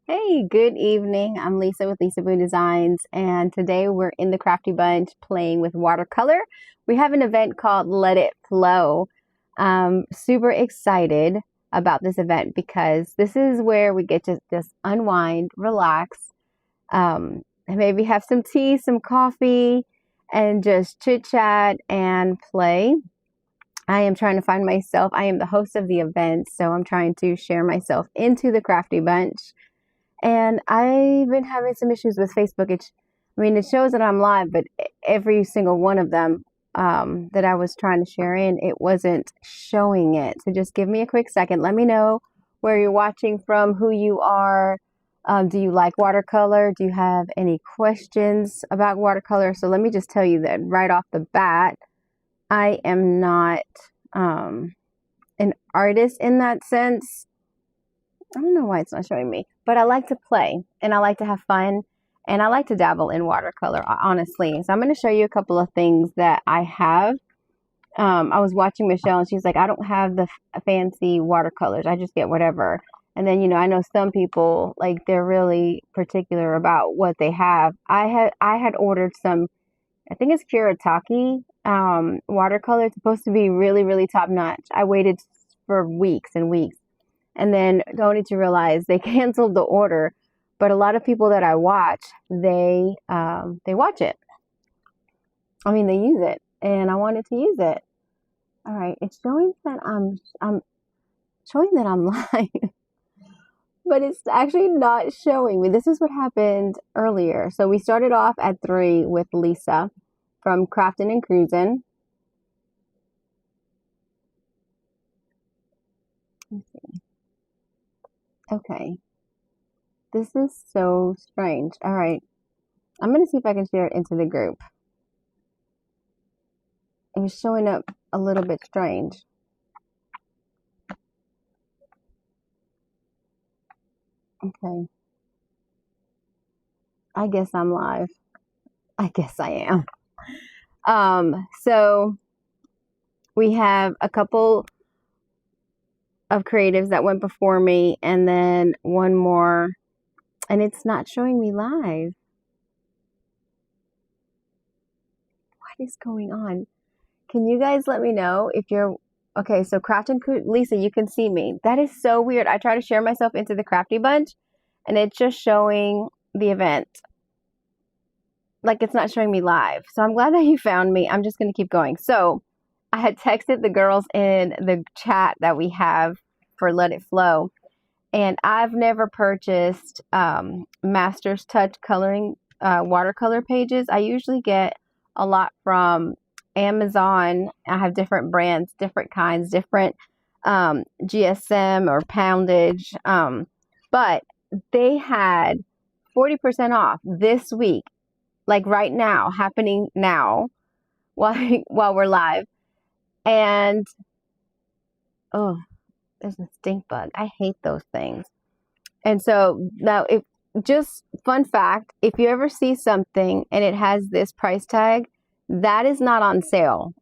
Hey, good evening. I'm Lisa with Lisa Boo Designs, and today we're in the Crafty Bunch playing with watercolor. We have an event called Let It Flow. Super excited about this event because this is where we get to just unwind, relax, and maybe have some tea, some coffee, and just chit chat and play. I am trying to find myself. I am the host of the event, so I'm trying to share myself into the Crafty Bunch. And I've been having some issues with Facebook. It shows that I'm live, but every single one of them that I was trying to share in, it wasn't showing it. So just give me a quick second. Let me know where you're watching from, who you are. Do you like watercolor? Do you have any questions about watercolor? So let me just tell you that right off the bat, I am not an artist in that sense. I don't know why it's not showing me, but I like to play and I like to have fun and I like to dabble in watercolor, honestly. So I'm going to show you a couple of things that I have. I was watching Michelle and she's like, I don't have the fancy watercolors. I just get whatever. And then, I know some people, like, they're really particular about what they have. I had ordered some, I think it's Kuretake watercolor. It's supposed to be really, really top notch. I waited for weeks and weeks. And then only to realize they canceled the order. But a lot of people that I watch, they watch it. They use it, and I wanted to use it. All right, it's showing that I'm showing that I'm live, but it's actually not showing me. This is what happened earlier. So we started off at 3 with Lisa from Craftin' and Cruisin'. Let's see. Okay. This is so strange. All right. I'm going to see if I can share it into the group. It was showing up a little bit strange. Okay. I guess I'm live. I guess I am. So we have a couple of creatives that went before me and then one more, and it's not showing me live. What is going on? Can you guys let me know if you're okay? So Lisa, you can see me. That is so weird. I try to share myself into the Crafty Bunch and it's just showing the event. Like, it's not showing me live. So I'm glad that you found me. I'm just going to keep going. So I had texted the girls in the chat that we have for Let It Flow. And I've never purchased Master's Touch coloring watercolor pages. I usually get a lot from Amazon. I have different brands, different kinds, different GSM or poundage. But they had 40% off this week, like right now, happening now while we're live. And oh, there's a stink bug. I hate those things. And so now, just fun fact, if you ever see something and it has this price tag, that is not on sale.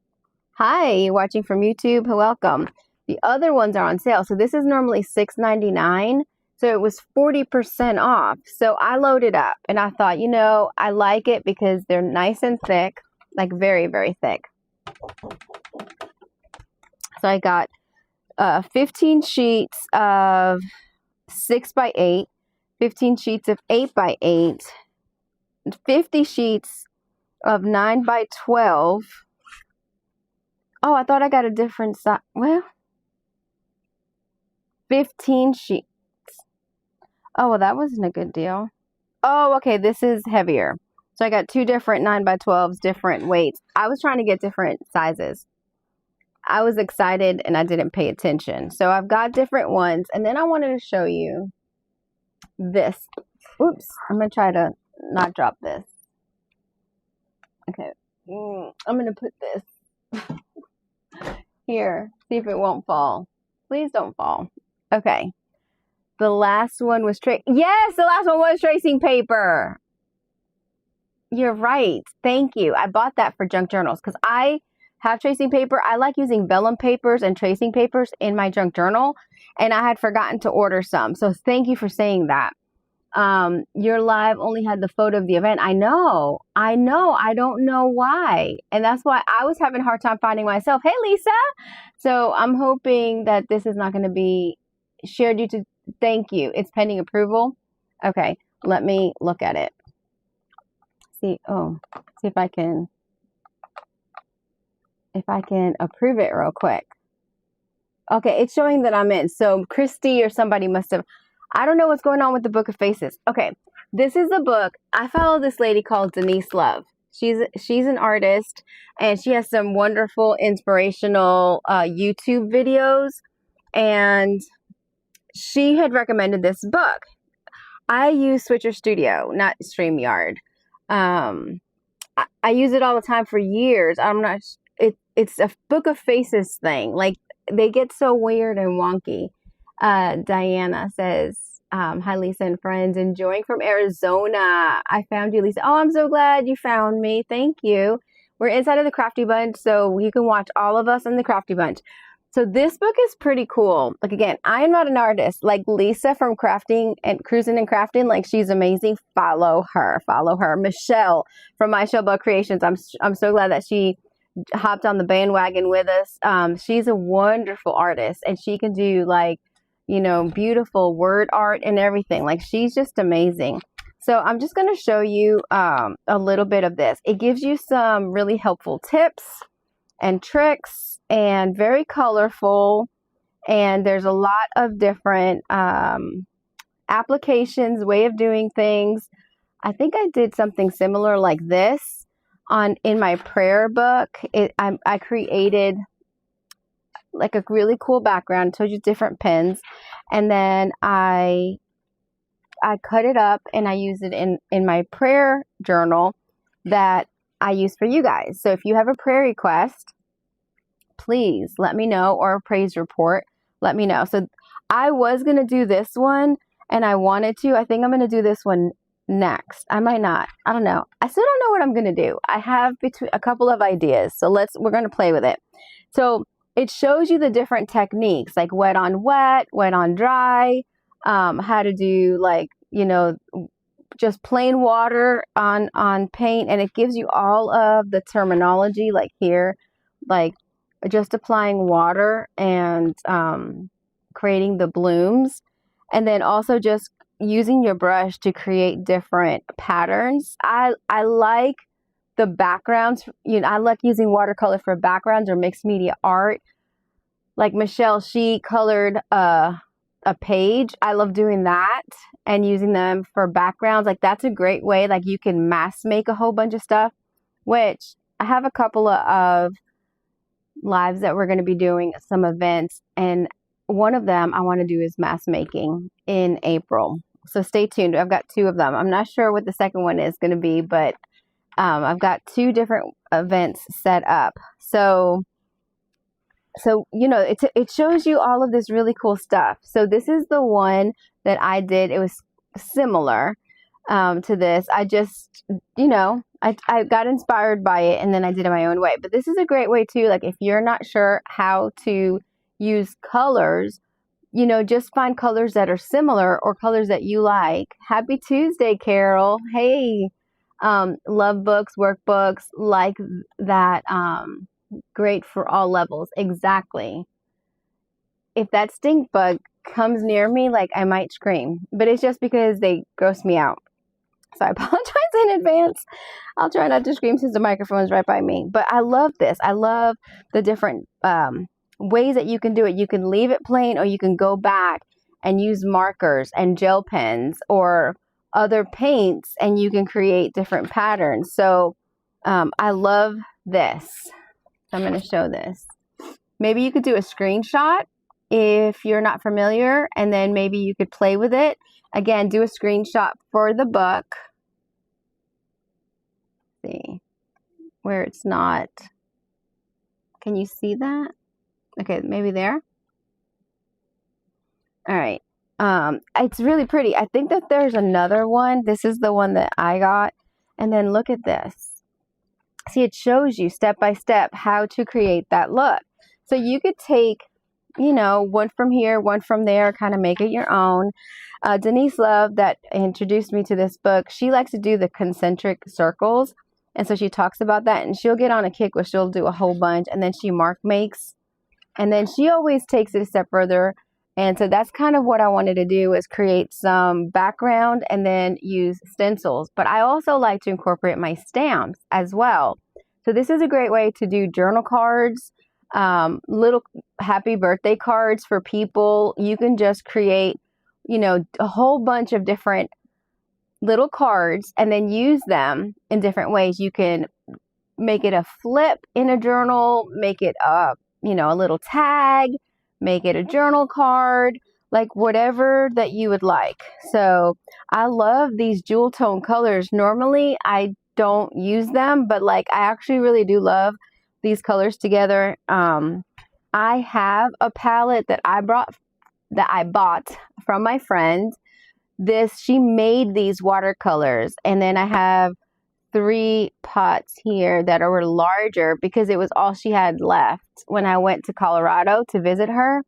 Hi, you're watching from YouTube. Welcome. The other ones are on sale. So this is normally $6.99. So it was 40% off. So I loaded up and I thought, I like it because they're nice and thick, like very, very thick. So I got 15 sheets of 6x8, 15 sheets of 8x8, 50 sheets of 9x12. Oh, I thought I got a different size. Well, 15 sheets. Oh, well, that wasn't a good deal. Oh, okay, this is heavier. So I got 2 different 9x12s, different weights. I was trying to get different sizes. I was excited and I didn't pay attention. So I've got different ones. And then I wanted to show you this. Oops, I'm going to try to not drop this. Okay, I'm going to put this here. See if it won't fall. Please don't fall. Okay. The last one was yes, the last one was tracing paper. You're right. Thank you. I bought that for junk journals because I have tracing paper. I like using vellum papers and tracing papers in my junk journal, and I had forgotten to order some. So thank you for saying that. your live only had the photo of the event. I know. I don't know why. And that's why I was having a hard time finding myself. Hey, Lisa. So I'm hoping that this is not going to be shared due to, thank you. It's pending approval. Okay. Let me look at it. See if I can approve it real quick. Okay. It's showing that I'm in. So Christy or somebody must have, I don't know what's going on with the Book of Faces. Okay, this is a book. I follow this lady called Denise Love. She's an artist, and she has some wonderful, inspirational YouTube videos. And she had recommended this book. I use Switcher Studio, not StreamYard. I use it all the time for years. It's a Book of Faces thing. Like, they get so weird and wonky. Diana says, hi, Lisa and friends, enjoying from Arizona. I found you, Lisa. Oh, I'm so glad you found me. Thank you. We're inside of the Crafty Bunch, so you can watch all of us in the Crafty Bunch. So this book is pretty cool. Like, again, I am not an artist. Like Lisa from Crafting and Cruising and Crafting, like, she's amazing. Follow her. Michelle from My Shell Bug Creations. I'm so glad that she hopped on the bandwagon with us. She's a wonderful artist, and she can do, like, you know, beautiful word art and everything. Like, she's just amazing. So I'm just going to show you a little bit of this. It gives you some really helpful tips and tricks, and very colorful. And there's a lot of different applications, way of doing things. I think I did something similar like this in my prayer book. I created like a really cool background. Told you different pens, and then I cut it up and I use it in my prayer journal that I use for you guys. So if you have a prayer request, please let me know, or a praise report, let me know. So I was going to do this one, and I wanted to. I think I'm going to do this one next. I might not. I don't know. I still don't know what I'm going to do. I have a couple of ideas. So we're going to play with it. So it shows you the different techniques, like wet on wet, wet on dry, how to do, like, you know, just plain water on paint. And it gives you all of the terminology, like here, like just applying water and creating the blooms. And then also just using your brush to create different patterns. I like the backgrounds. You know, I like using watercolor for backgrounds or mixed media art. Like Michelle, she colored a page. I love doing that and using them for backgrounds. Like, that's a great way. Like, you can mass make a whole bunch of stuff, which I have a couple of lives that we're going to be doing, some events, and one of them I want to do is mass making in April. So stay tuned. I've got 2 of them. I'm not sure what the second one is going to be, but I've got 2 different events set up. So you know, it shows you all of this really cool stuff. So this is the one that I did. It was similar to this. I just, you know, I got inspired by it, and then I did it my own way. But this is a great way too. Like, if you're not sure how to use colors, you know, just find colors that are similar or colors that you like. Happy Tuesday, Carol. Hey, love books, workbooks, like that. Great for all levels. Exactly. If that stink bug comes near me, like, I might scream, but it's just because they gross me out. So I apologize in advance. I'll try not to scream since the microphone is right by me. But I love this. I love the different ways that you can do it. You can leave it plain, or you can go back and use markers and gel pens or other paints, and you can create different patterns. So I love this. I'm going to show this. Maybe you could do a screenshot if you're not familiar, and then maybe you could play with it. Again, do a screenshot for the book. Let's see where it's not. Can you see that? Okay, maybe there. All right. It's really pretty. I think that there's another one. This is the one that I got. And then look at this. See, it shows you step by step how to create that look. So you could take you know, one from here, one from there, kind of make it your own. Denise Love, that introduced me to this book, she likes to do the concentric circles. And so she talks about that, and she'll get on a kick where she'll do a whole bunch, and then she mark makes. And then she always takes it a step further. And so that's kind of what I wanted to do, is create some background and then use stencils. But I also like to incorporate my stamps as well. So this is a great way to do journal cards, little happy birthday cards for people. You can just create, you know, a whole bunch of different little cards and then use them in different ways. You can make it a flip in a journal, make it a, you know, a little tag, make it a journal card, like whatever that you would like. So I love these jewel tone colors. Normally I don't use them, but like I actually really do love these colors together. I have a palette that I bought from my friend. She made these watercolors, and then I have 3 pots here that are larger because it was all she had left when I went to Colorado to visit her.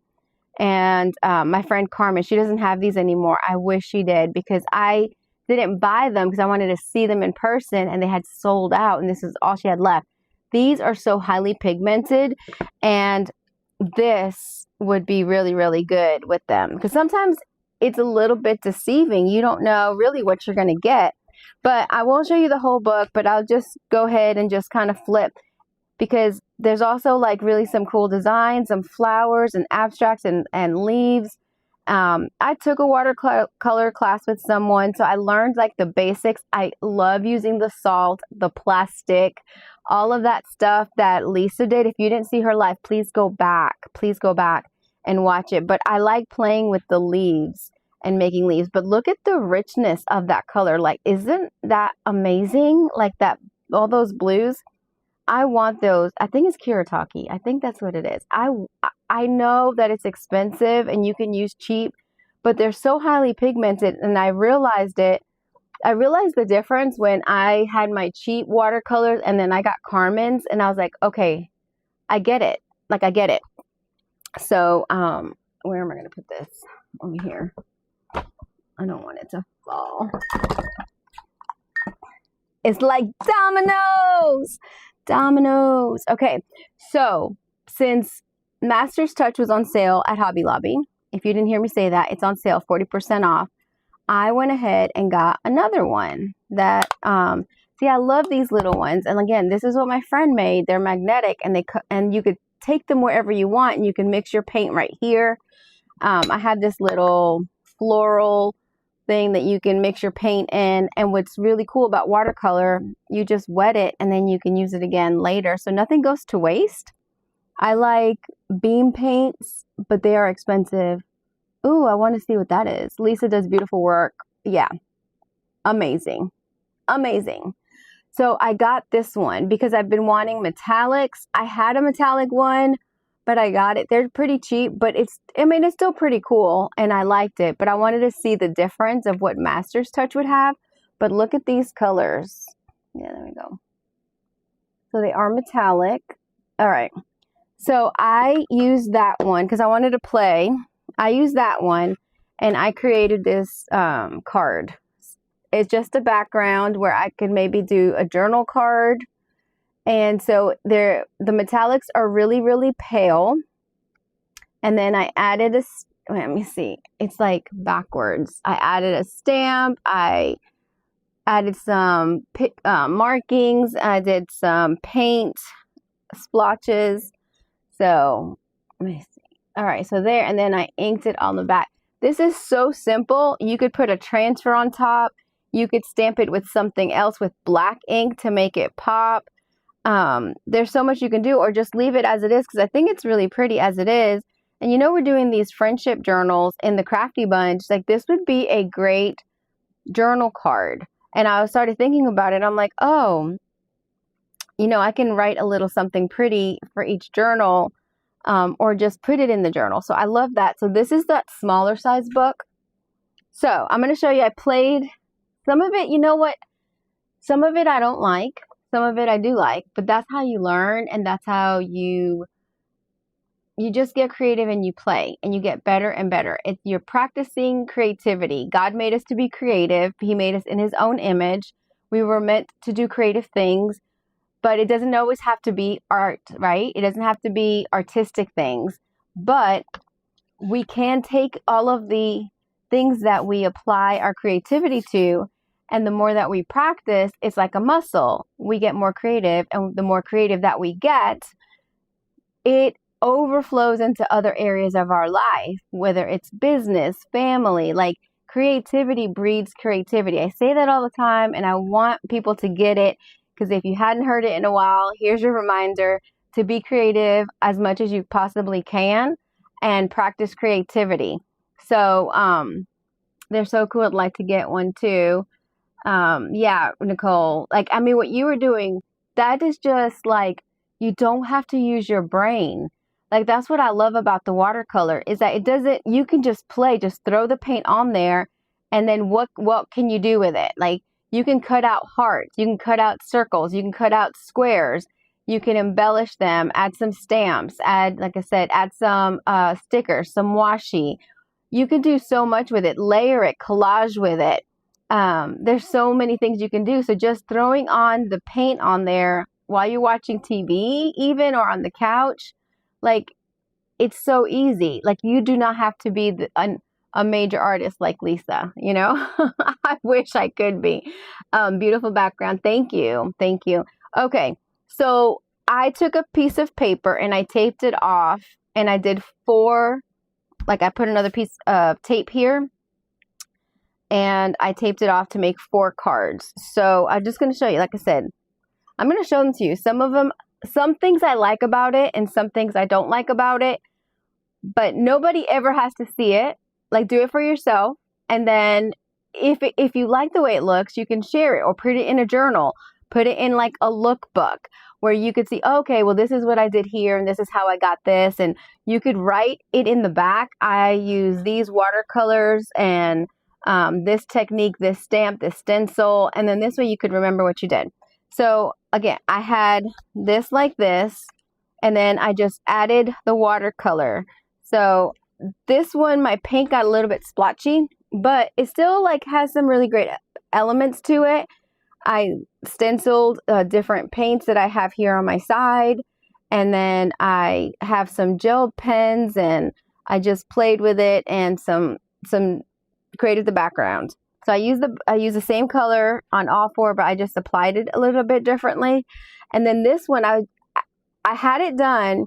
And my friend Carmen, she doesn't have these anymore. I wish she did, because I didn't buy them because I wanted to see them in person, and they had sold out, and this is all she had left. These are so highly pigmented, and this would be really, really good with them, because sometimes it's a little bit deceiving. You don't know really what you're going to get. But I won't show you the whole book, but I'll just go ahead and just kind of flip, because there's also like really some cool designs, some flowers and abstracts and leaves. I took a watercolor class with someone, so I learned like the basics. I love using the salt, the plastic, all of that stuff that Lisa did. If you didn't see her live, please go back and watch it. But I like playing with the leaves and making leaves. But look at the richness of that color. Like, isn't that amazing? Like that, all those blues. I want those. I think it's Kiritaki. I think that's what it is. I know that it's expensive and you can use cheap, but they're so highly pigmented, and I realized it. I realized the difference when I had my cheap watercolors and then I got Carmen's, and I was like, okay, I get it. Like, I get it. So, where am I going to put this? Over here. I don't want it to fall. It's like dominoes. Dominoes. Okay, so since Master's Touch was on sale at Hobby Lobby, if you didn't hear me say that, it's on sale, 40% off. I went ahead and got another one that, see, I love these little ones. And again, this is what my friend made. They're magnetic, and you could take them wherever you want, and you can mix your paint right here. I have this little floral thing that you can mix your paint in, and what's really cool about watercolor, you just wet it and then you can use it again later, so nothing goes to waste. I like beam paints, but they are expensive. Ooh, I want to see what that is. Lisa does beautiful work. Yeah, amazing, amazing. So I got this one because I've been wanting metallics. I had a metallic one, but I got it. They're pretty cheap, but it's still pretty cool, and I liked it. But I wanted to see the difference of what Master's Touch would have. But look at these colors. Yeah, there we go. So they are metallic. All right. So I used that one because I wanted to play. I used that one, and I created this card. It's just a background where I could maybe do a journal card. And so the metallics are really, really pale. And then I added let me see. It's like backwards. I added a stamp. I added some markings. I did some paint splotches. So let me see. All right, so there. And then I inked it on the back. This is so simple. You could put a transfer on top. You could stamp it with something else with black ink to make it pop. There's so much you can do, or just leave it as it is, because I think it's really pretty as it is. And you know, we're doing these friendship journals in the Crafty Bunch. Like, this would be a great journal card. And I started thinking about it. I'm like, oh, you know, I can write a little something pretty for each journal, or just put it in the journal. So I love that. So this is that smaller size book. So I'm going to show you, I played some of it. You know what? Some of it I don't like. Some of it I do like, but that's how you learn, and that's how you you just get creative and you play and you get better and better. You're practicing creativity. God made us to be creative. He made us in his own image. We were meant to do creative things, but it doesn't always have to be art, right? It doesn't have to be artistic things, but we can take all of the things that we apply our creativity to, and the more that we practice, it's like a muscle. We get more creative, and the more creative that we get, it overflows into other areas of our life, whether it's business, family. Like, creativity breeds creativity. I say that all the time, and I want people to get it, because if you hadn't heard it in a while, here's your reminder to be creative as much as you possibly can and practice creativity. So they're so cool. I'd like to get one too. Yeah, Nicole, like, I mean, what you were doing, that is just like, you don't have to use your brain. Like, that's what I love about the watercolor, is that it doesn't, you can just play, just throw the paint on there, and then what can you do with it? Like, you can cut out hearts, you can cut out circles, you can cut out squares, you can embellish them, add some stamps, like I said, add some stickers, some washi. You can do so much with it, layer it, collage with it. There's so many things you can do. So just throwing on the paint on there while you're watching TV, even, or on the couch, like, it's so easy. Like, you do not have to be a major artist like Lisa, you know? I wish I could be. Beautiful background. Thank you. Thank you. Okay. So I took a piece of paper and I taped it off, and I did 4, like, I put another piece of tape here, and I taped it off to make 4 cards. So I'm just going to show you, like I said, I'm going to show them to you. Some of them, some things I like about it and some things I don't like about it, but nobody ever has to see it. Like, do it for yourself. And then if you like the way it looks, you can share it or put it in a journal, put it in like a lookbook where you could see, okay, well, this is what I did here, and this is how I got this. And you could write it in the back. I use these watercolors and this technique, this stamp, this stencil, and then this way you could remember what you did. So again, I had this like this, and then I just added the watercolor. So this one, my paint got a little bit splotchy, but it still like has some really great elements to it. I stenciled different paints that I have here on my side, and then I have some gel pens, and I just played with it and some created the background. So I use the same color on all 4, but I just applied it a little bit differently. And then this one, I had it done,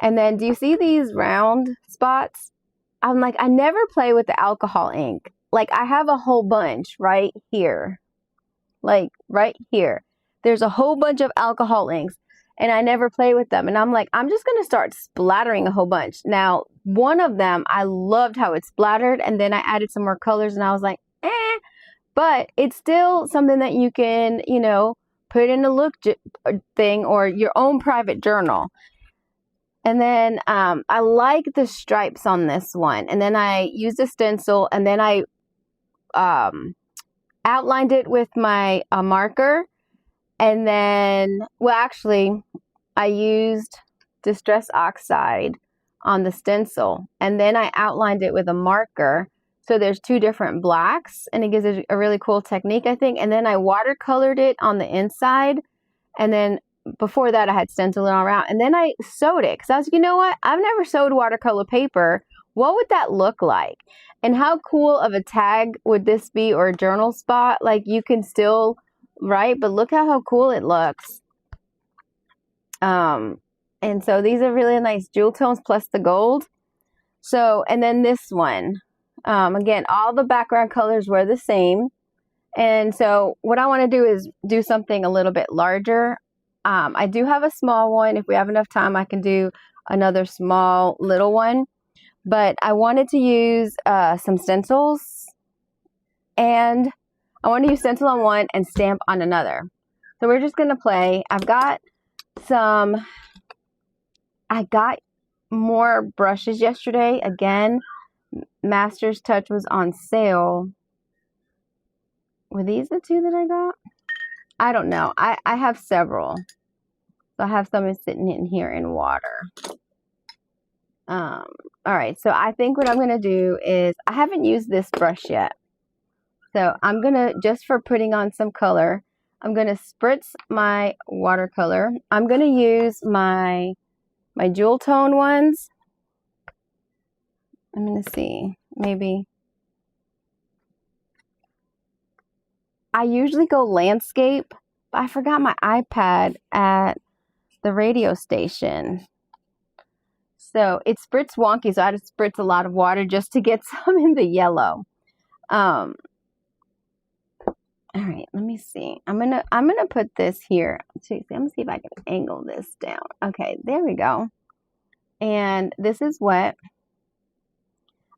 and then do you see these round spots? I'm like, I never play with the alcohol ink. Like, I have a whole bunch right here. Like, right here. There's a whole bunch of alcohol inks, and I never play with them. And I'm like, I'm just going to start splattering a whole bunch. Now, one of them, I loved how it splattered, and then I added some more colors, and I was like, but it's still something that you can, you know, put in a look thing or your own private journal. And then I like the stripes on this one. And then I used a stencil, and then I outlined it with my marker. And then, well, actually, I used Distress Oxide on the stencil, and then I outlined it with a marker. So there's 2 different blacks, and it gives it a really cool technique, I think. And then I watercolored it on the inside, and then before that I had stenciled it all around, and then I sewed it, because I was like, you know what? I've never sewed watercolor paper. What would that look like? And how cool of a tag would this be, or a journal spot? Like, you can still write, but look at how cool it looks. And so these are really nice jewel tones plus the gold. So, and then this one. Again, all the background colors were the same. And so what I want to do is do something a little bit larger. I do have a small one. If we have enough time, I can do another small little one. But I wanted to use some stencils. And I want to use stencil on one and stamp on another. So we're just going to play. I got more brushes yesterday. Again, Master's Touch was on sale. Were these the 2 that I got? I don't know. I have several. So I have some sitting in here in water. All right, so I think what I'm going to do is, I haven't used this brush yet. So I'm going to, just for putting on some color, I'm going to spritz my watercolor. I'm going to use my jewel tone ones. I'm going to see, maybe. I usually go landscape, but I forgot my iPad at the radio station. So it spritz wonky, so I had to spritz a lot of water just to get some in the yellow. All right, let me see. I'm gonna put this here. I'm gonna see if I can angle this down. Okay, there we go. And this is what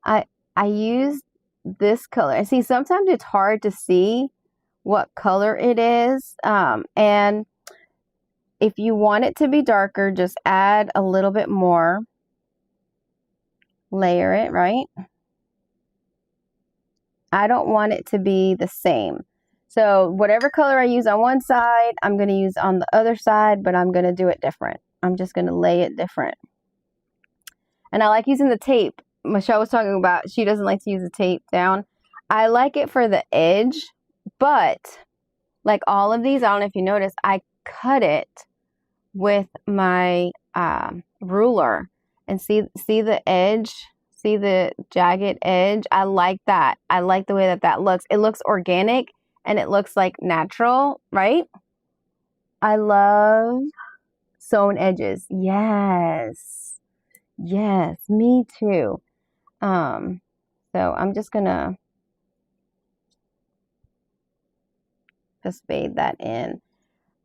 I use this color. And see, sometimes it's hard to see what color it is. And if you want it to be darker, just add a little bit more. Layer it, right? I don't want it to be the same. So whatever color I use on one side, I'm going to use on the other side, but I'm going to do it different. I'm just going to lay it different. And I like using the tape. Michelle was talking about she doesn't like to use the tape down. I like it for the edge, but like all of these, I don't know if you noticed, I cut it with my ruler. And see the edge? See the jagged edge? I like that. I like the way that looks. It looks organic and it looks like natural, right? I love sewn edges. Yes. Yes, me too. So I'm just gonna just fade that in.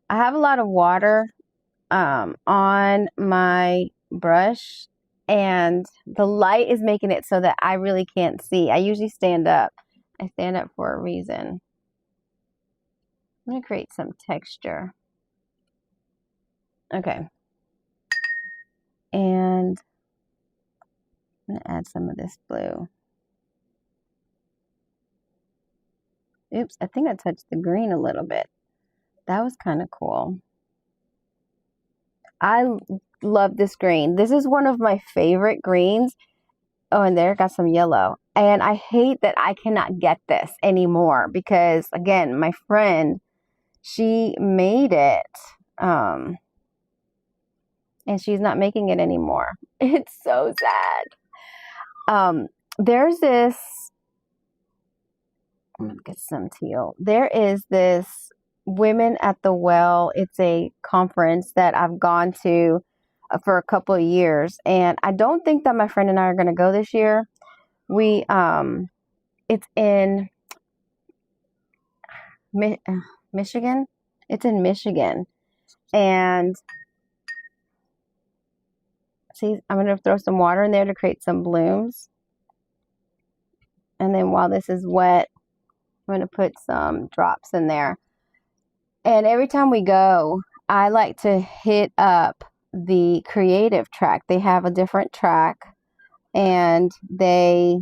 I have a lot of water on my brush, and the light is making it so that I really can't see. I usually stand up. I stand up for a reason. I'm going to create some texture. Okay. And I'm going to add some of this blue. Oops, I think I touched the green a little bit. That was kind of cool. I love this green. This is one of my favorite greens. Oh, and there, got some yellow. And I hate that I cannot get this anymore because, again, my friend, she made it, and she's not making it anymore. It's so sad. There's this, I'm going to get some teal. There is this Women at the Well. It's a conference that I've gone to for a couple of years, and I don't think that my friend and I are going to go this year. It's in Michigan. It's in Michigan, and see, I'm going to throw some water in there to create some blooms, and then while this is wet, I'm going to put some drops in there. And every time we go, I like to hit up the creative track. They have a different track, and they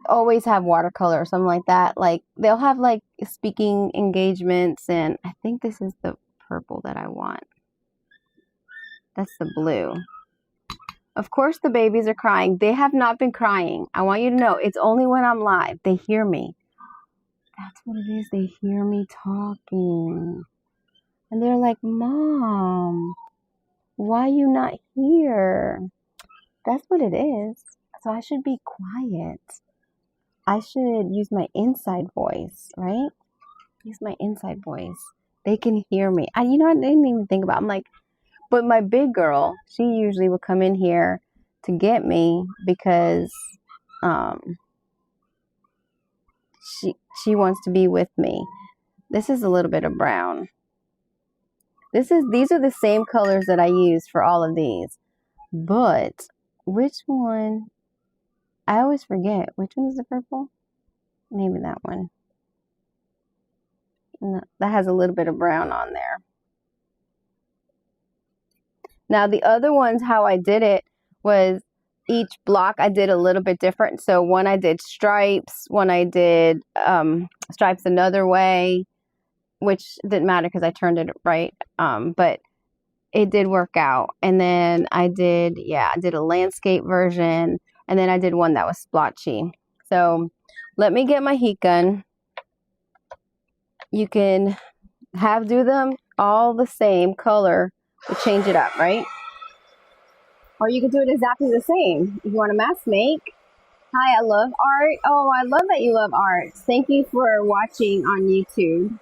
always have watercolor or something like that. Like they'll have like speaking engagements, and I think this is the purple that I want. That's the blue. Of course the babies are crying. They have not been crying. I want you to know it's only when I'm live. They hear me. That's what it is. They hear me talking. And they're like, Mom, why are you not here? That's what it is. So I should be quiet. I should use my inside voice, right? Use my inside voice. They can hear me. I didn't even think about it. I'm like, but my big girl, she usually would come in here to get me because she wants to be with me. This is a little bit of brown. These are the same colors that I use for all of these. But which one? I always forget. Which one is the purple? Maybe that one. No, that has a little bit of brown on there. Now the other ones, how I did it was each block I did a little bit different. So one I did stripes, one I did stripes another way, which didn't matter because I turned it right. But it did work out. And then I did a landscape version, and then I did one that was splotchy. So let me get my heat gun. You can do them all the same color to change it up, right? Or you can do it exactly the same. If you want to mass make. Hi, I love art. Oh, I love that you love art. Thank you for watching on YouTube.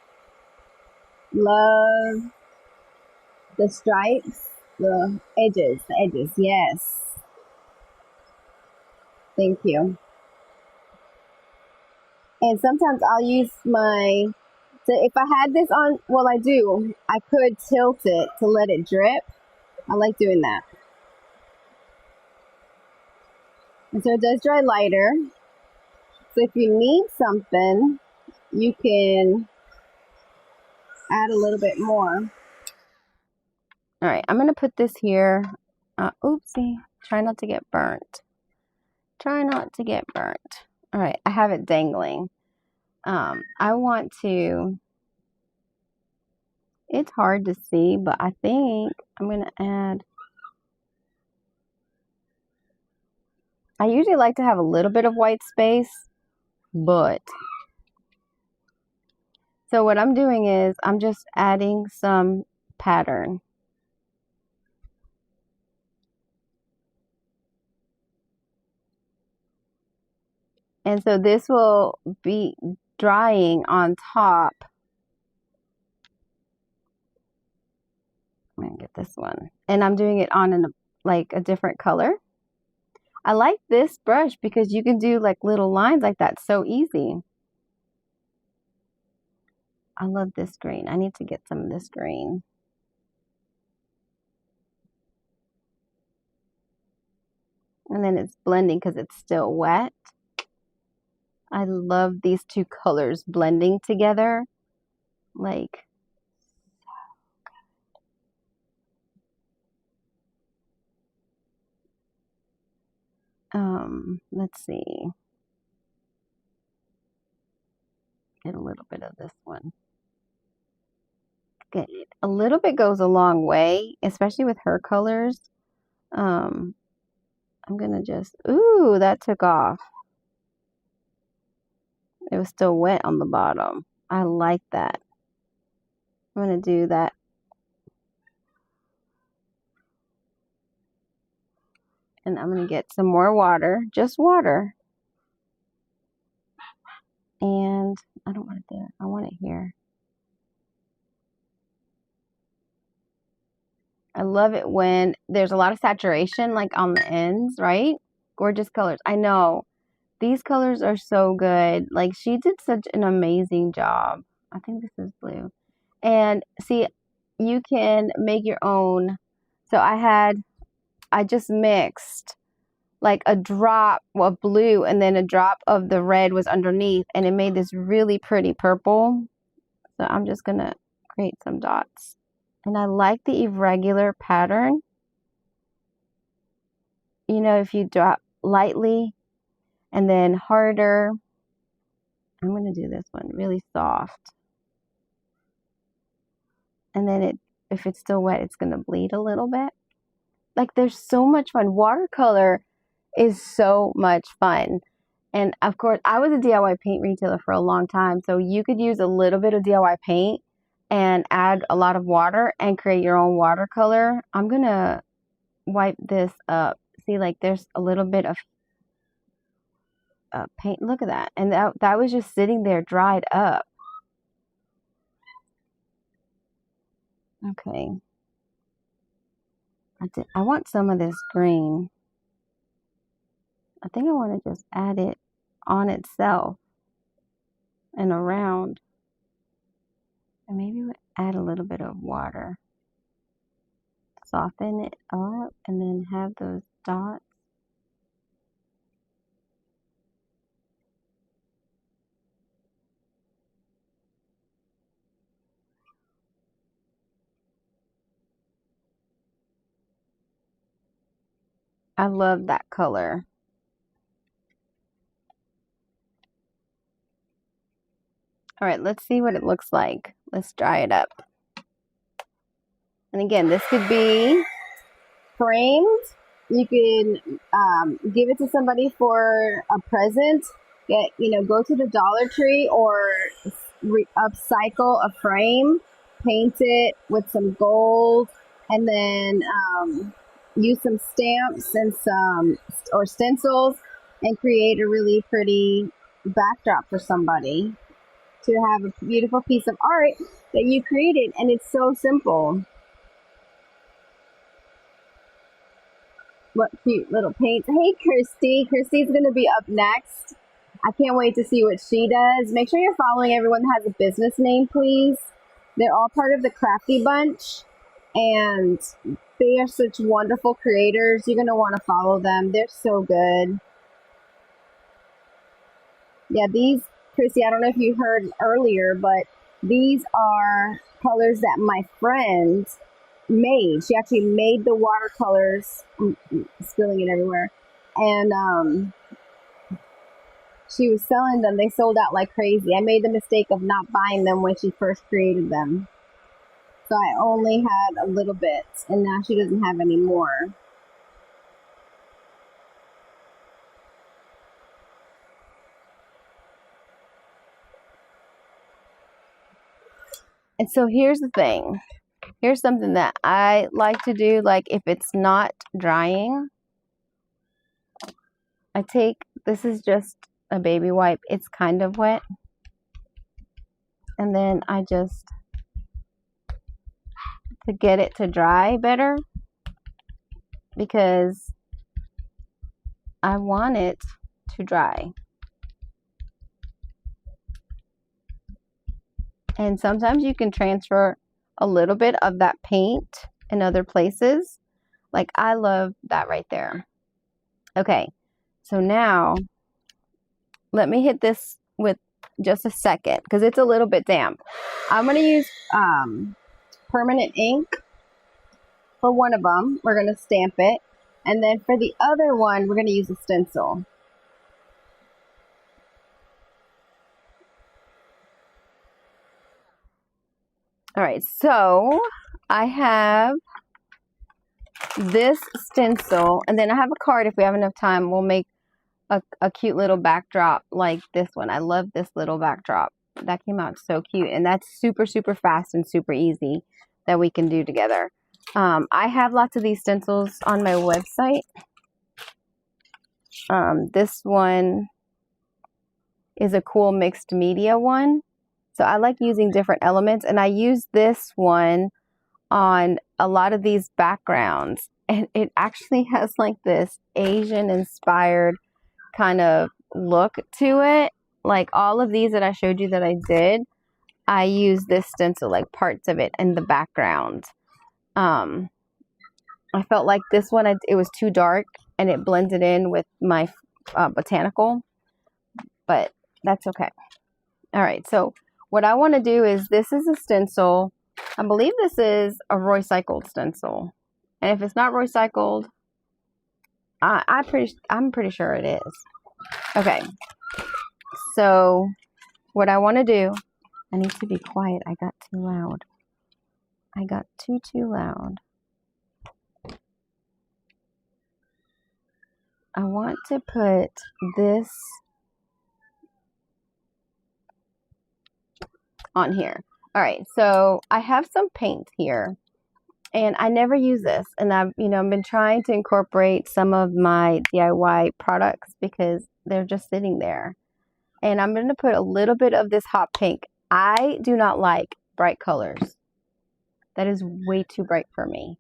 Love the stripes, the edges, yes. Thank you. And sometimes I'll use so if I had this on, well, I could tilt it to let it drip. I like doing that. And so it does dry lighter. So if you need something, you can add a little bit more. All right, I'm going to put this here. Oopsie. Try not to get burnt. Try not to get burnt. All right, I have it dangling. I want to, it's hard to see, but I think I'm going to add, I usually like to have a little bit of white space, but, so what I'm doing is I'm just adding some pattern. And so this will be drying on top. I'm gonna get this one. And I'm doing it on like a different color. I like this brush because you can do like little lines like that so easy. I love this green. I need to get some of this green. And then it's blending because it's still wet. I love these two colors blending together. Like, let's see. Get a little bit of this one. Okay. A little bit goes a long way, especially with her colors. I'm gonna just, ooh, that took off. It was still wet on the bottom. I like that. I'm gonna do that. And I'm gonna get some more water, just water. And I don't want it there. I want it here. I love it when there's a lot of saturation, like on the ends, right? Gorgeous colors. I know. These colors are so good. Like, she did such an amazing job. I think this is blue. And see, you can make your own. So I just mixed like a drop of blue and then a drop of the red was underneath, and it made this really pretty purple. So I'm just gonna create some dots. And I like the irregular pattern. You know, if you drop lightly and then harder. I'm gonna do this one really soft. And then if it's still wet, it's gonna bleed a little bit. Like, there's so much fun. Watercolor is so much fun. And of course, I was a DIY paint retailer for a long time. So you could use a little bit of DIY paint and add a lot of water and create your own watercolor. I'm going to wipe this up. See, like, there's a little bit of paint. Look at that. And that was just sitting there dried up. Okay. I want some of this green. I think I want to just add it on itself and around. And maybe we'll add a little bit of water. Soften it up and then have those dots. I love that color. All right, let's see what it looks like. Let's dry it up. And again, this could be framed. You can give it to somebody for a present. Go to the Dollar Tree or upcycle a frame, paint it with some gold, and then use some stamps and or stencils and create a really pretty backdrop for somebody to have a beautiful piece of art that you created. And it's so simple. What cute little paints. Hey, Christy. Christy's going to be up next. I can't wait to see what she does. Make sure you're following everyone that has a business name, please. They're all part of the Crafty Bunch, and they are such wonderful creators. You're going to want to follow them. They're so good. Yeah, these, Christy, I don't know if you heard earlier, but these are colors that my friend made. She actually made the watercolors. I'm spilling it everywhere. And she was selling them. They sold out like crazy. I made the mistake of not buying them when she first created them. So I only had a little bit, and now she doesn't have any more. And so here's the thing. Here's something that I like to do. Like if it's not drying, I take, this is just a baby wipe. It's kind of wet. And then I just, to get it to dry better, because I want it to dry. And sometimes you can transfer a little bit of that paint in other places. Like I love that right there. Okay, so now let me hit this with just a second because it's a little bit damp. I'm going to use permanent ink for one of them. We're going to stamp it. And then for the other one, we're going to use a stencil. All right, so I have this stencil, and then I have a card. If we have enough time, we'll make a cute little backdrop like this one. I love this little backdrop. That came out so cute, and that's super, super fast and super easy that we can do together. I have lots of these stencils on my website. This one is a cool mixed media one. So I like using different elements, and I use this one on a lot of these backgrounds, and it actually has like this Asian inspired kind of look to it. Like all of these that I showed you that I did, I use this stencil, like parts of it in the background. I felt like this one, it was too dark and it blended in with my botanical, but that's okay. All right, so what I want to do is, this is a stencil. I believe this is a recycled stencil. And if it's not recycled, I'm pretty sure it is. Okay. So what I want to do, I need to be quiet. I got too loud. I got too loud. I want to put this on here. All right, so I have some paint here, and I never use this, and I've been trying to incorporate some of my DIY products because they're just sitting there. And I'm going to put a little bit of this hot pink. I do not like bright colors. That is way too bright for me.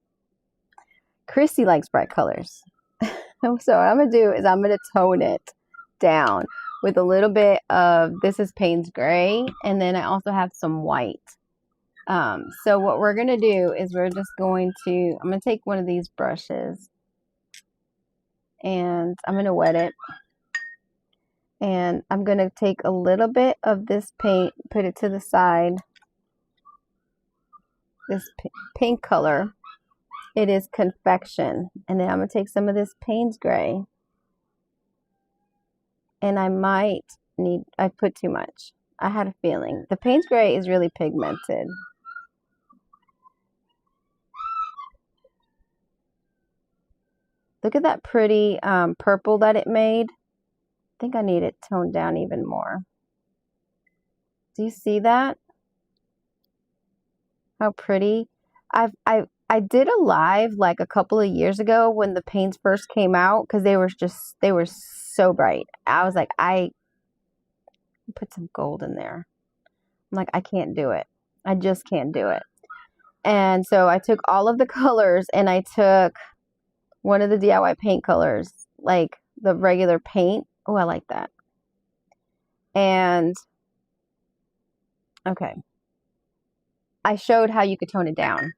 Christy likes bright colors. So what I'm going to do is I'm going to tone it down with a little bit of, this is Payne's Gray, and then I also have some white. So what we're going to do is we're just going to, I'm going to take one of these brushes, and I'm going to wet it. And I'm going to take a little bit of this paint, put it to the side. This pink color, it is Confection. And then I'm going to take some of this Payne's Gray. And I put too much. I had a feeling. The Payne's Gray is really pigmented. Look at that pretty purple that it made. I think I need it toned down even more. Do you see that? How pretty. I did a live like a couple of years ago when the paints first came out because they were so bright. I was like, I put some gold in there. I'm like, I can't do it. I just can't do it. And so I took all of the colors and I took one of the DIY paint colors, like the regular paint. Oh, I like that. And okay. I showed how you could tone it down.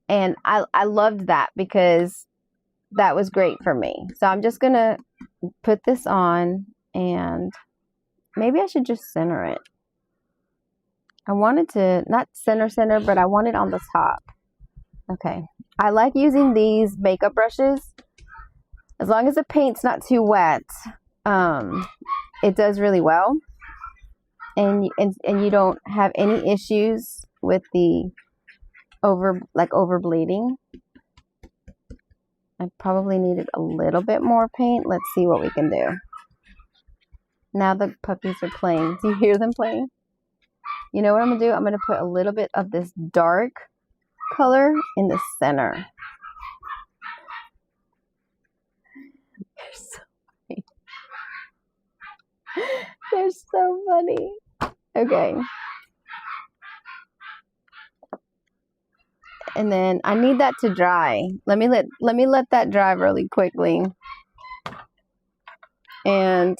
And I loved that because that was great for me. So I'm just going to put this on and maybe I should just center it. I wanted to, not center, but I want it on the top. Okay. I like using these makeup brushes. As long as the paint's not too wet, it does really well. And you don't have any issues with the over bleeding. I probably needed a little bit more paint. Let's see what we can do. Now the puppies are playing. Do you hear them playing? You know what I'm going to do? I'm going to put a little bit of this dark color in the center. They're so funny. They're so funny. Okay. And then I need that to dry. Let me let that dry really quickly. And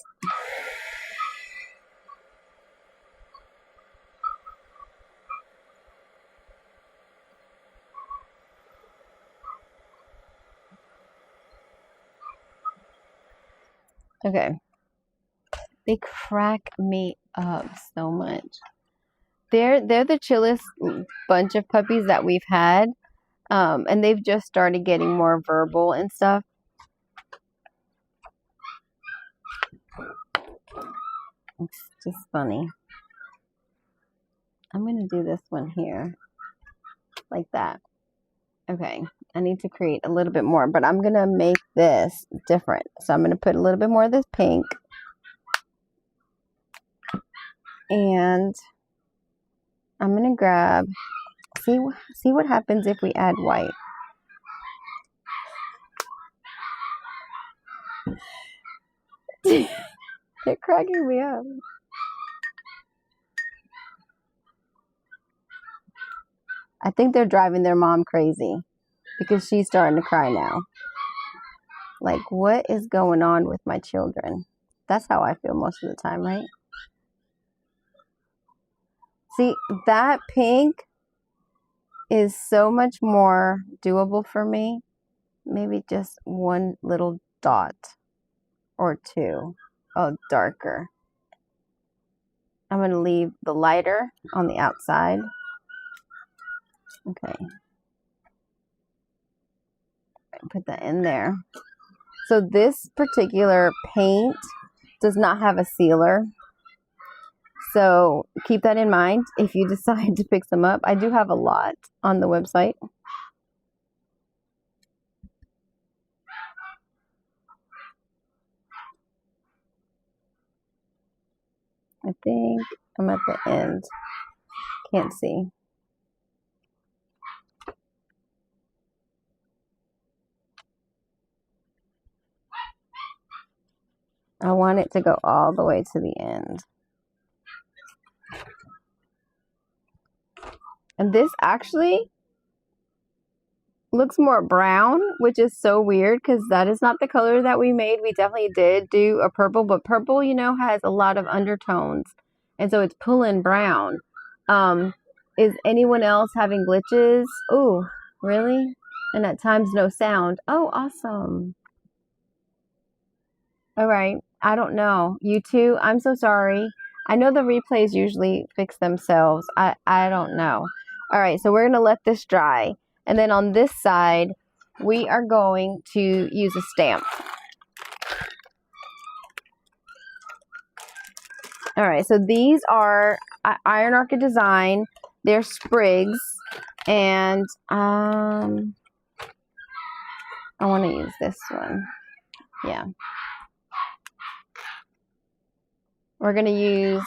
okay. They crack me up so much. They're the chillest bunch of puppies that we've had. And they've just started getting more verbal and stuff. It's just funny. I'm going to do this one here. Like that. Okay. I need to create a little bit more, but I'm going to make this different. So I'm going to put a little bit more of this pink. And I'm going to grab, see what happens if we add white. They're cracking me up. I think they're driving their mom crazy because she's starting to cry now. Like, what is going on with my children? That's how I feel most of the time, right? See, that pink is so much more doable for me. Maybe just one little dot or two. Oh, darker. I'm going to leave the lighter on the outside. Okay. Put that in there. So this particular paint does not have a sealer. So keep that in mind if you decide to pick some up. I do have a lot on the website. I think I'm at the end. Can't see. I want it to go all the way to the end. And this actually looks more brown, which is so weird because that is not the color that we made. We definitely did do a purple, but purple, you know, has a lot of undertones. And so it's pulling brown. Is anyone else having glitches? Oh, really? And at times no sound. Oh, awesome. All right. I don't know. You two, I'm so sorry. I know the replays usually fix themselves. I don't know. All right. So we're going to let this dry. And then on this side, we are going to use a stamp. All right. So these are Iron Orchid Design. They're sprigs. And I want to use this one. Yeah. We're going to use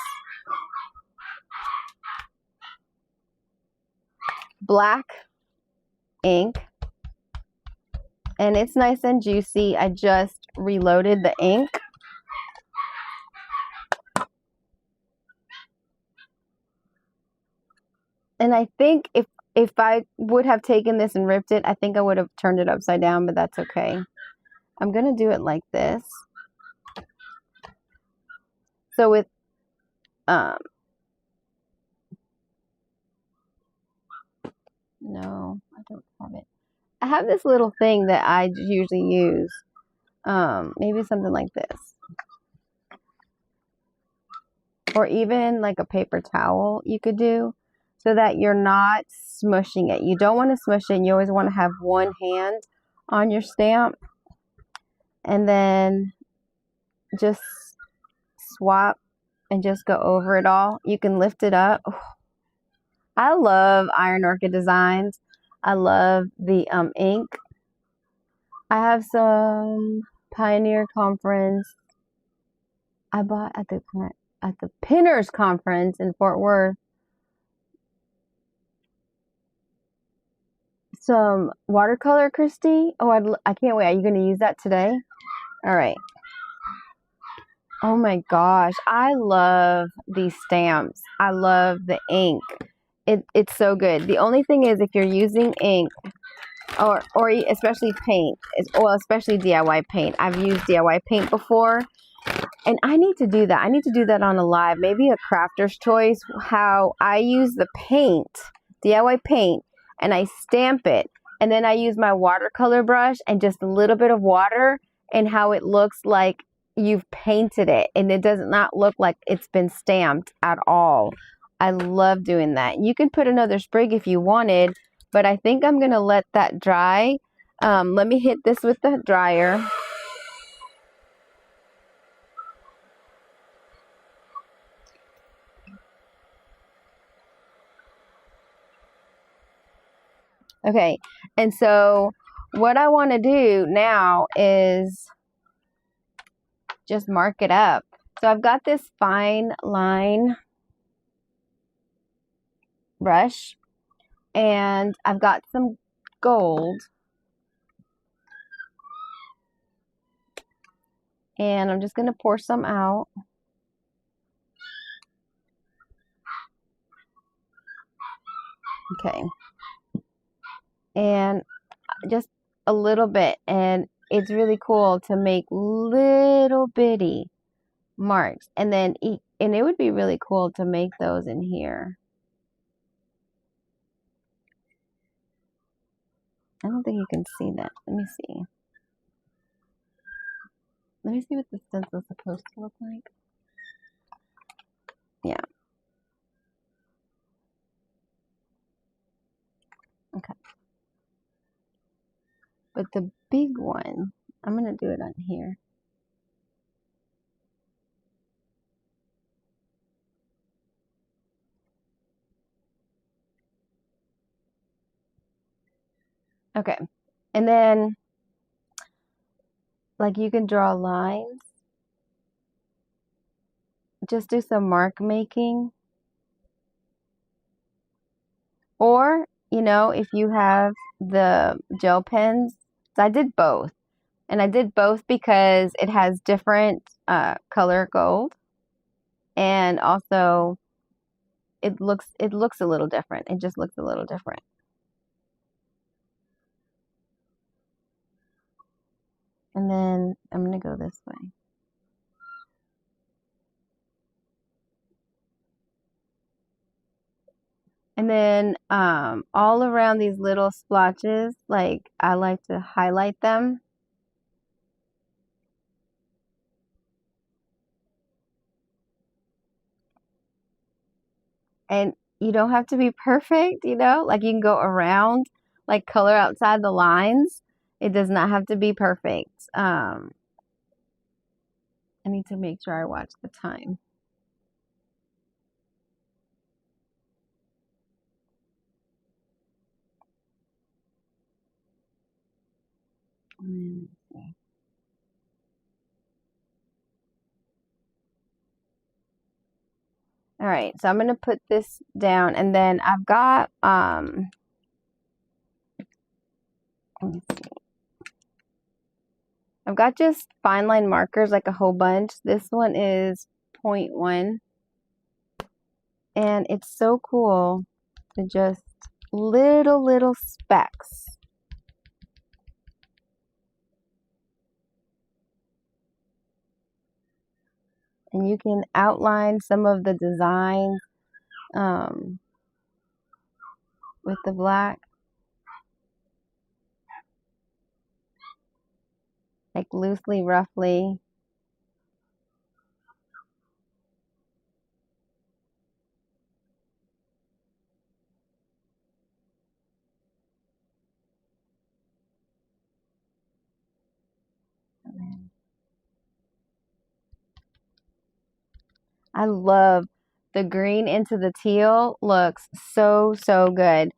black ink. And it's nice and juicy. I just reloaded the ink. And I think if I would have taken this and ripped it, I think I would have turned it upside down, but that's okay. I'm going to do it like this. So with no, I don't have it. I have this little thing that I usually use. Maybe something like this. Or even like a paper towel you could do so that you're not smushing it. You don't want to smush it. You always want to have one hand on your stamp. And then just swap and just go over it all. You can lift it up. I love Iron Orchid Designs. I love the ink. I have some Pioneer Conference. I bought at the Pinners Conference in Fort Worth some watercolor, Christy. Oh, I can't wait. Are you going to use that today? All right. Oh my gosh. I love these stamps. I love the ink. It's so good. The only thing is if you're using ink or especially paint, especially DIY paint. I've used DIY paint before. And I need to do that. I need to do that on a live. Maybe a crafter's choice. How I use the paint, DIY paint, and I stamp it. And then I use my watercolor brush and just a little bit of water and how it looks like you've painted it. And it does not look like it's been stamped at all. I love doing that. You can put another sprig if you wanted, but I think I'm going to let that dry. Let me hit this with the dryer. Okay, and so what I want to do now is just mark it up. So I've got this fine line brush, and I've got some gold, and I'm just going to pour some out. Okay, and just a little bit, and it's really cool to make little bitty marks, and then it would be really cool to make those in here. I don't think you can see that. Let me see. Let me see what the stencil is supposed to look like. Yeah. Okay. But the big one, I'm going to do it on here. Okay. And then, like, you can draw lines. Just do some mark making. Or, you know, if you have the gel pens, so I did both. And I did both because it has different color gold. And also, it looks a little different. It just looks a little different. And then I'm going to go this way. And then all around these little splotches, like I like to highlight them. And you don't have to be perfect, you know, like you can go around, like color outside the lines. It does not have to be perfect. I need to make sure I watch the time. All right, so I'm going to put this down, and then I've got, let me see. I've got just fine line markers, like a whole bunch. This one is 0.1, and it's so cool to just little specks. And you can outline some of the designs with the black, like loosely, roughly. I love the green into the teal. Looks so good.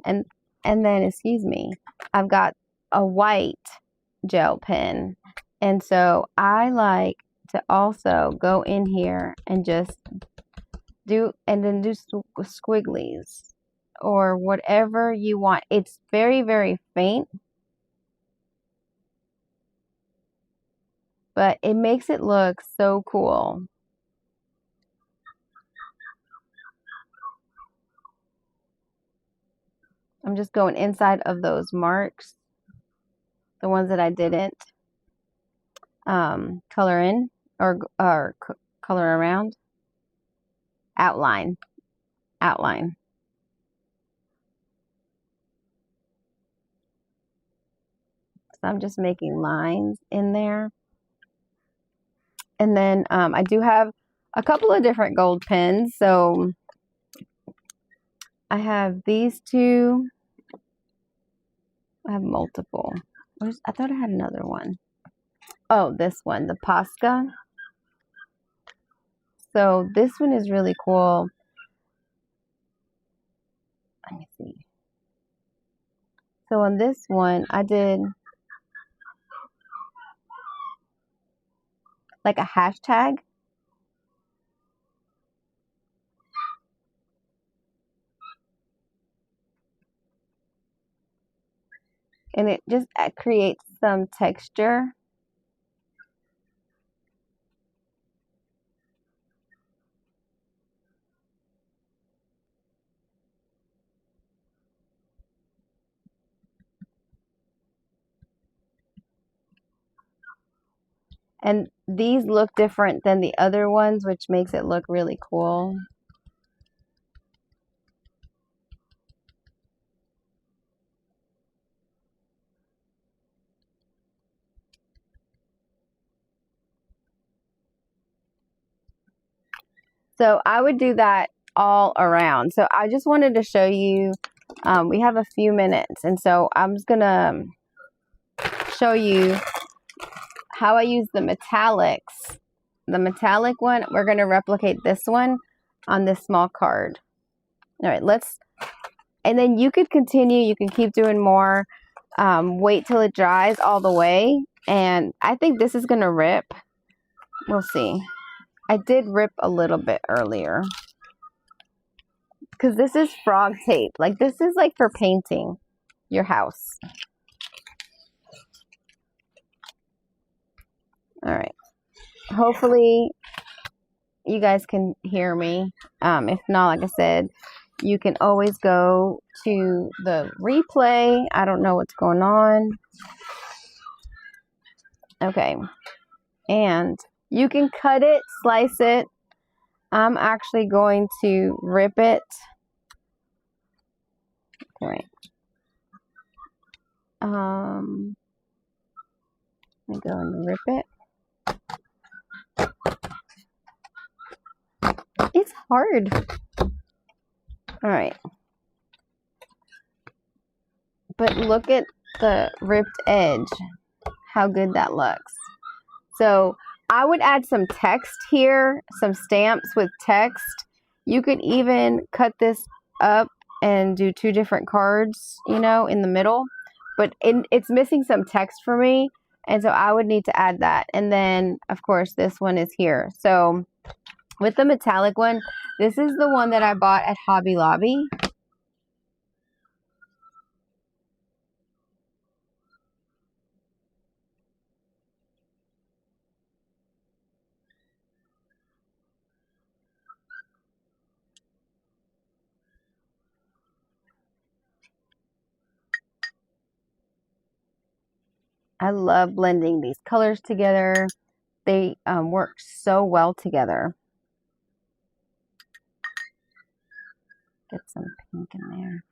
And then, excuse me, I've got a white gel pen. And so I like to also go in here and just do squigglies or whatever you want. It's very faint, but it makes it look so cool. I'm just going inside of those marks, the ones that I didn't color in or color around. Outline. So I'm just making lines in there. And then I do have a couple of different gold pens. So I have these two. I have multiple. I thought I had another one. Oh, this one, the Posca. So this one is really cool. Let me see. So on this one, I did like a hashtag. And it just creates some texture. And these look different than the other ones, which makes it look really cool. So I would do that all around. So I just wanted to show you, we have a few minutes. And so I'm just going to show you how I use the metallics. The metallic one, we're going to replicate this one on this small card. All right, and then you could continue. You can keep doing more. Wait till it dries all the way. And I think this is going to rip. We'll see. I did rip a little bit earlier. Because this is frog tape. Like, this is like for painting your house. All right. Hopefully, you guys can hear me. If not, like I said, you can always go to the replay. I don't know what's going on. Okay. And you can cut it, slice it. I'm actually going to rip it. All right. Let me go and rip it. It's hard. All right. But look at the ripped edge. How good that looks. So I would add some text here, some stamps with text. You could even cut this up and do two different cards, you know, in the middle. but it's missing some text for me. And so I would need to add that. And then, of course, this one is here. So with the metallic one, this is the one that I bought at Hobby Lobby. I love blending these colors together. They work so well together. Get some pink in there.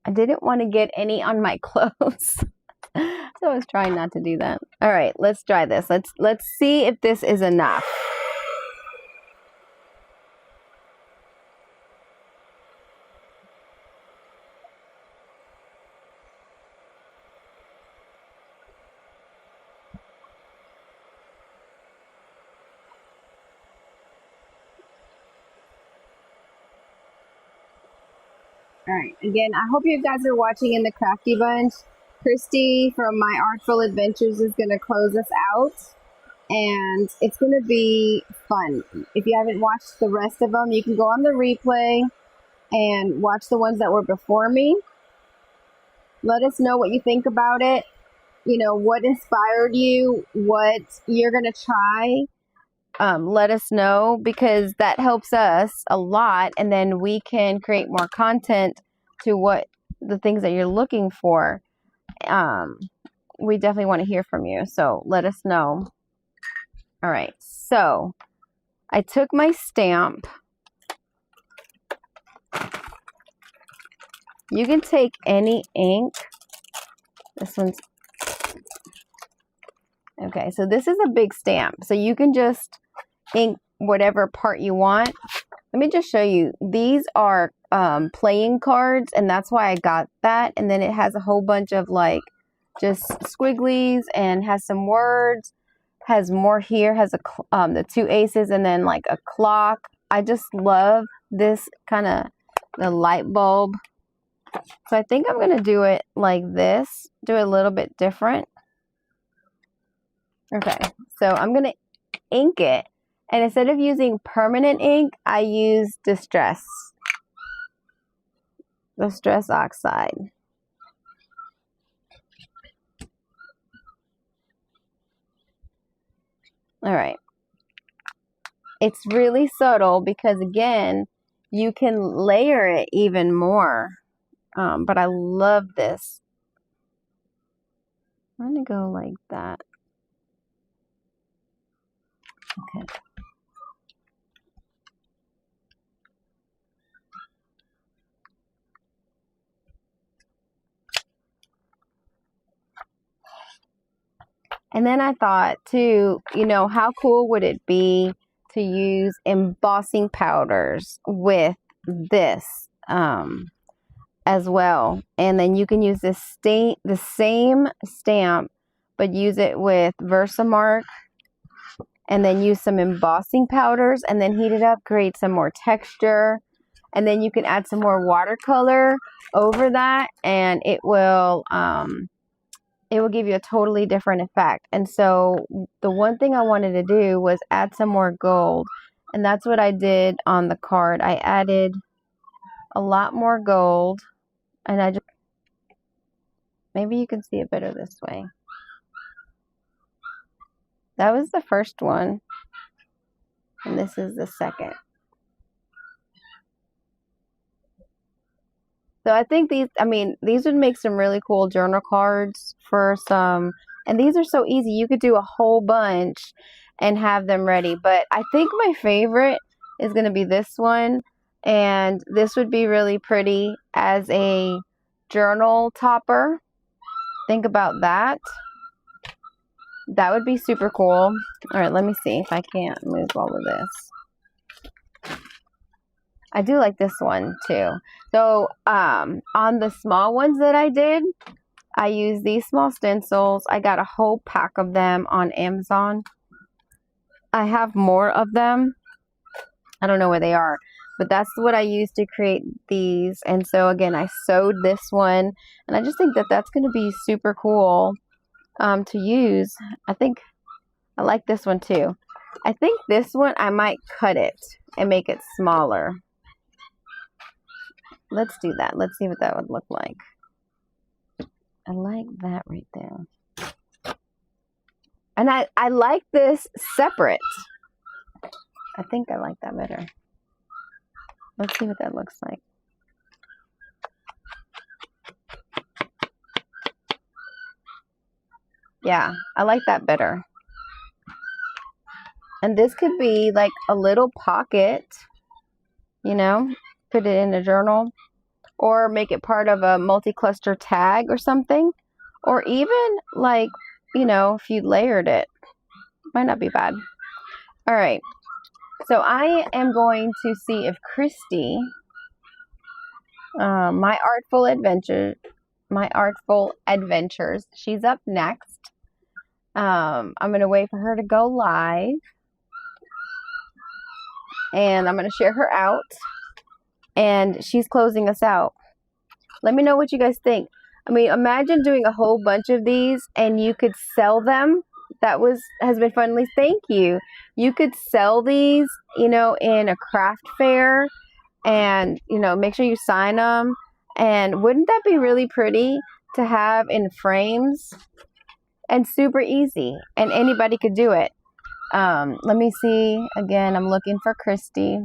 I didn't want to get any on my clothes. So I was trying not to do that. All right, let's try this. Let's see if this is enough. All right, again, I hope you guys are watching in the Crafty Bunch. Christy from My Artful Adventures is going to close us out, and it's going to be fun. If you haven't watched the rest of them, you can go on the replay and watch the ones that were before me. Let us know what you think about it. You know, what inspired you, what you're going to try. Let us know, because that helps us a lot, and then we can create more content to what the things that you're looking for. We definitely want to hear from you, so let us know. All right, so I took my stamp. You can take any ink. This one's okay. So this is a big stamp, so you can just ink whatever part you want. Let me just show you. These are playing cards, and that's why I got that. And then it has a whole bunch of like just squigglies and has some words. Has more here. Has a the 2 aces and then like a clock. I just love this kind of the light bulb. So I think I'm gonna do it like this. Do it a little bit different. Okay, so I'm gonna ink it. And instead of using permanent ink, I use Distress Oxide. All right. It's really subtle because, again, you can layer it even more. But I love this. I'm going to go like that. Okay. And then I thought too, you know, how cool would it be to use embossing powders with this as well. And then you can use the same stamp, but use it with Versamark, and then use some embossing powders, and then heat it up, create some more texture. And then you can add some more watercolor over that, and it will give you a totally different effect. And so the one thing I wanted to do was add some more gold. And that's what I did on the card. I added a lot more gold. And I just, maybe you can see it better this way. That was the first one. And this is the second. So I think these would make some really cool journal cards for some, and these are so easy. You could do a whole bunch and have them ready. But I think my favorite is going to be this one. And this would be really pretty as a journal topper. Think about that. That would be super cool. All right, let me see if I can't move all of this. I do like this one too. So on the small ones that I did, I used these small stencils. I got a whole pack of them on Amazon. I have more of them. I don't know where they are, but that's what I used to create these. And so again, I sewed this one, and I just think that that's going to be super cool to use. I think I like this one too. I think this one I might cut it and make it smaller. Let's do that. Let's see what that would look like. I like that right there. And I like this separate. I think I like that better. Let's see what that looks like. Yeah, I like that better. And this could be like a little pocket, you know, put it in a journal, or make it part of a multi-cluster tag or something, or even like, you know, if you layered it, might not be bad. All right, so I am going to see if Christy, my artful adventures, she's up next. I'm gonna wait for her to go live, and I'm gonna share her out, and she's closing us out. Let me know what you guys think. I mean, imagine doing a whole bunch of these and you could sell them. That has been fun. Lisa, thank you. You could sell these, you know, in a craft fair, and, you know, make sure you sign them. And wouldn't that be really pretty to have in frames? And super easy, and anybody could do it. Let me see. Again, I'm looking for Christy.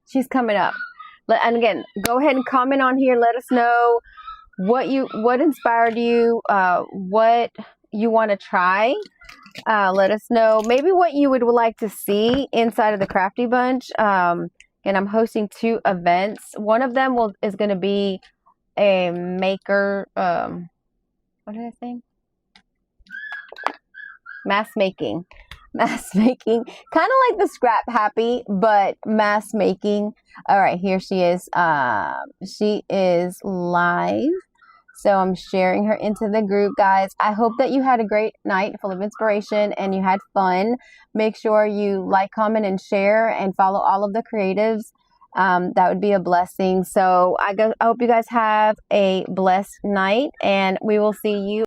She's coming up. And again, go ahead and comment on here. Let us know what inspired you, what you want to try. Let us know maybe what you would like to see inside of the Crafty Bunch. And I'm hosting 2 events. One of them is going to be a maker, what did I say? Mask making, kind of like the Scrap Happy, but mask making. All right, here she is. She is live, so I'm sharing her into the group, guys. I hope that you had a great night full of inspiration and you had fun. Make sure you like, comment, and share, and follow all of the creatives. That would be a blessing. So I hope you guys have a blessed night, and we will see you